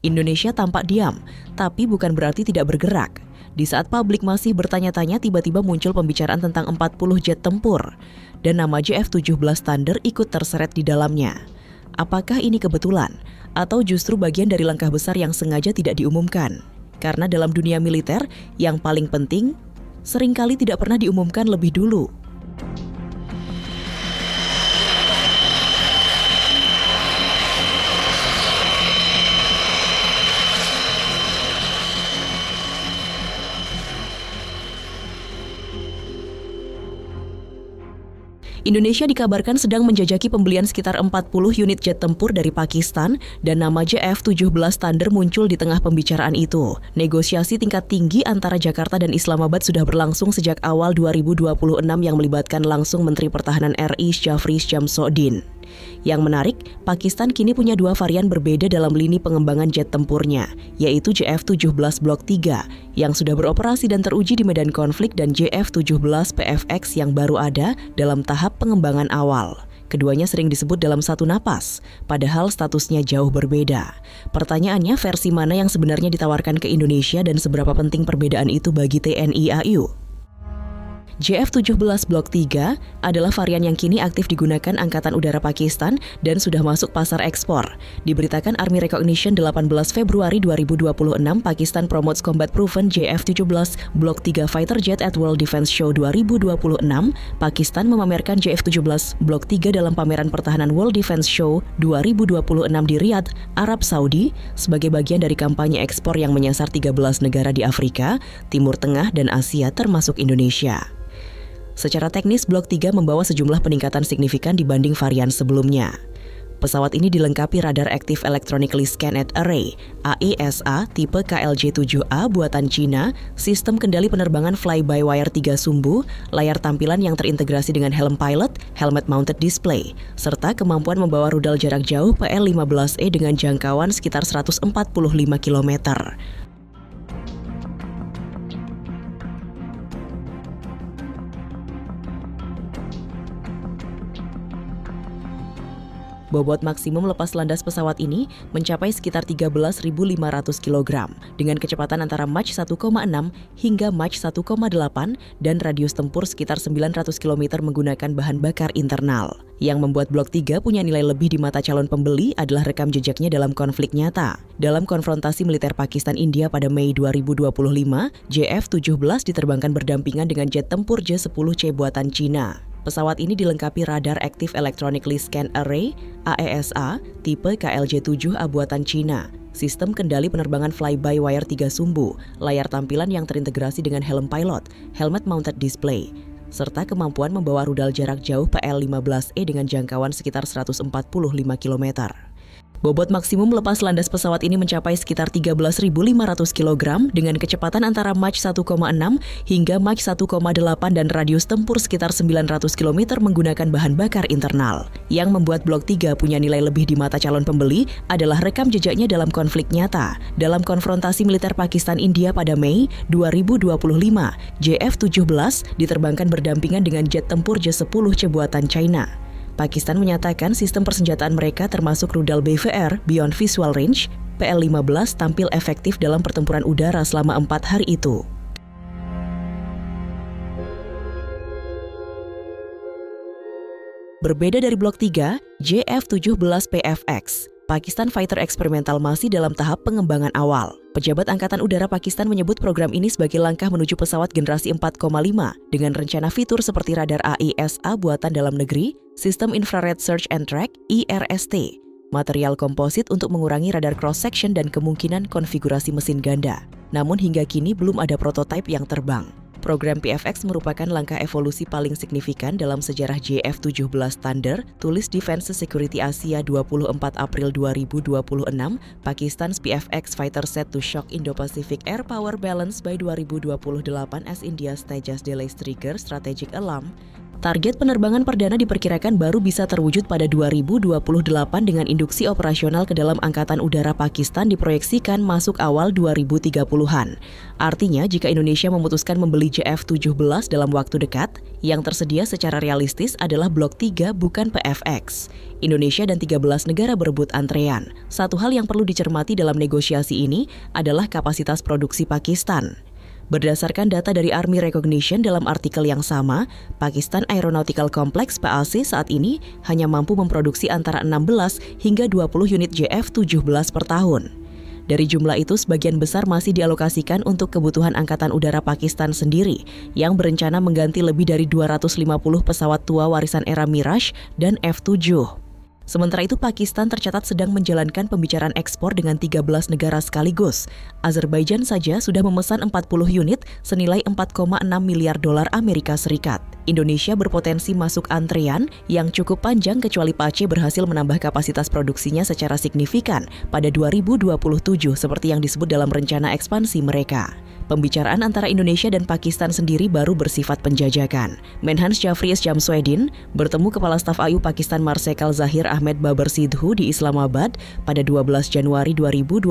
Indonesia tampak diam, tapi bukan berarti tidak bergerak. Di saat publik masih bertanya-tanya, tiba-tiba muncul pembicaraan tentang 40 jet tempur, dan nama JF-17 Thunder ikut terseret di dalamnya. Apakah ini kebetulan, atau justru bagian dari langkah besar yang sengaja tidak diumumkan? Karena dalam dunia militer, yang paling penting, seringkali tidak pernah diumumkan lebih dulu. Indonesia dikabarkan sedang menjajaki pembelian sekitar 40 unit jet tempur dari Pakistan dan nama JF-17 Thunder muncul di tengah pembicaraan itu. Negosiasi tingkat tinggi antara Jakarta dan Islamabad sudah berlangsung sejak awal 2026 yang melibatkan langsung Menteri Pertahanan RI Syafri Syamsuddin. Yang menarik, Pakistan kini punya dua varian berbeda dalam lini pengembangan jet tempurnya, yaitu JF-17 Block 3 yang sudah beroperasi dan teruji di medan konflik dan JF-17 PFX yang baru ada dalam tahap pengembangan awal. Keduanya sering disebut dalam satu napas, padahal statusnya jauh berbeda. Pertanyaannya, versi mana yang sebenarnya ditawarkan ke Indonesia dan seberapa penting perbedaan itu bagi TNI AU? JF-17 Block 3 adalah varian yang kini aktif digunakan Angkatan Udara Pakistan dan sudah masuk pasar ekspor. Diberitakan Army Recognition 18 Februari 2026, Pakistan promotes combat proven JF-17 Block 3 fighter jet at World Defense Show 2026. Pakistan memamerkan JF-17 Block 3 dalam pameran pertahanan World Defense Show 2026 di Riyadh, Arab Saudi, sebagai bagian dari kampanye ekspor yang menyasar 13 negara di Afrika, Timur Tengah, dan Asia termasuk Indonesia. Secara teknis, Blok 3 membawa sejumlah peningkatan signifikan dibanding varian sebelumnya. Pesawat ini dilengkapi radar Active Electronically Scanned Array (AESA) tipe KLJ-7A buatan Cina, sistem kendali penerbangan fly-by-wire 3 sumbu, layar tampilan yang terintegrasi dengan helm pilot, helmet mounted display, serta kemampuan membawa rudal jarak jauh PL-15E dengan jangkauan sekitar 145 km. Bobot maksimum lepas landas pesawat ini mencapai sekitar 13.500 kg dengan kecepatan antara Mach 1,6 hingga Mach 1,8 dan radius tempur sekitar 900 km menggunakan bahan bakar internal. Yang membuat Blok 3 punya nilai lebih di mata calon pembeli adalah rekam jejaknya dalam konflik nyata. Dalam konfrontasi militer Pakistan-India pada Mei 2025, JF-17 diterbangkan berdampingan dengan jet tempur J-10C buatan Cina. Pesawat ini dilengkapi radar Active Electronically Scanned Array (AESA) tipe KLJ-7A buatan Cina, sistem kendali penerbangan fly-by-wire 3 sumbu, layar tampilan yang terintegrasi dengan helm pilot, helmet mounted display, serta kemampuan membawa rudal jarak jauh PL-15E dengan jangkauan sekitar 145 km. Bobot maksimum lepas landas pesawat ini mencapai sekitar 13.500 kg dengan kecepatan antara Mach 1,6 hingga Mach 1,8 dan radius tempur sekitar 900 km menggunakan bahan bakar internal. Yang membuat Blok 3 punya nilai lebih di mata calon pembeli adalah rekam jejaknya dalam konflik nyata. Dalam konfrontasi militer Pakistan-India pada Mei 2025, JF-17 diterbangkan berdampingan dengan jet tempur J-10C buatan China. Pakistan menyatakan sistem persenjataan mereka termasuk rudal BVR Beyond Visual Range PL-15 tampil efektif dalam pertempuran udara selama 4 hari itu. Berbeda dari Blok 3, JF-17 PFX, Pakistan Fighter Experimental masih dalam tahap pengembangan awal. Pejabat Angkatan Udara Pakistan menyebut program ini sebagai langkah menuju pesawat generasi 4,5 dengan rencana fitur seperti radar AESA buatan dalam negeri, sistem Infrared Search and Track (IRST), material komposit untuk mengurangi radar cross-section dan kemungkinan konfigurasi mesin ganda. Namun hingga kini belum ada prototipe yang terbang. Program PFX merupakan langkah evolusi paling signifikan dalam sejarah JF-17 Thunder, tulis Defense Security Asia 24 April 2026, Pakistan's PFX fighter set to shock Indo-Pacific air power balance by 2028 as India's Tejas delays trigger strategic alarm. Target penerbangan perdana diperkirakan baru bisa terwujud pada 2028 dengan induksi operasional ke dalam Angkatan Udara Pakistan diproyeksikan masuk awal 2030-an. Artinya, jika Indonesia memutuskan membeli JF-17 dalam waktu dekat, yang tersedia secara realistis adalah Blok 3 bukan PFX. Indonesia dan 13 negara berebut antrean. Satu hal yang perlu dicermati dalam negosiasi ini adalah kapasitas produksi Pakistan. Berdasarkan data dari Army Recognition dalam artikel yang sama, Pakistan Aeronautical Complex (PAC) saat ini hanya mampu memproduksi antara 16 hingga 20 unit JF-17 per tahun. Dari jumlah itu, sebagian besar masih dialokasikan untuk kebutuhan Angkatan Udara Pakistan sendiri, yang berencana mengganti lebih dari 250 pesawat tua warisan era Mirage dan F-7. Sementara itu, Pakistan tercatat sedang menjalankan pembicaraan ekspor dengan 13 negara sekaligus. Azerbaijan saja sudah memesan 40 unit senilai 4,6 miliar dolar Amerika Serikat. Indonesia berpotensi masuk antrean yang cukup panjang kecuali PAC berhasil menambah kapasitas produksinya secara signifikan pada 2027 seperti yang disebut dalam rencana ekspansi mereka. Pembicaraan antara Indonesia dan Pakistan sendiri baru bersifat penjajakan. Menhan Syafri Jamswedin bertemu Kepala Staf AU Pakistan Marsikal Zahir Ahmed Babar Sidhu di Islamabad pada 12 Januari 2026.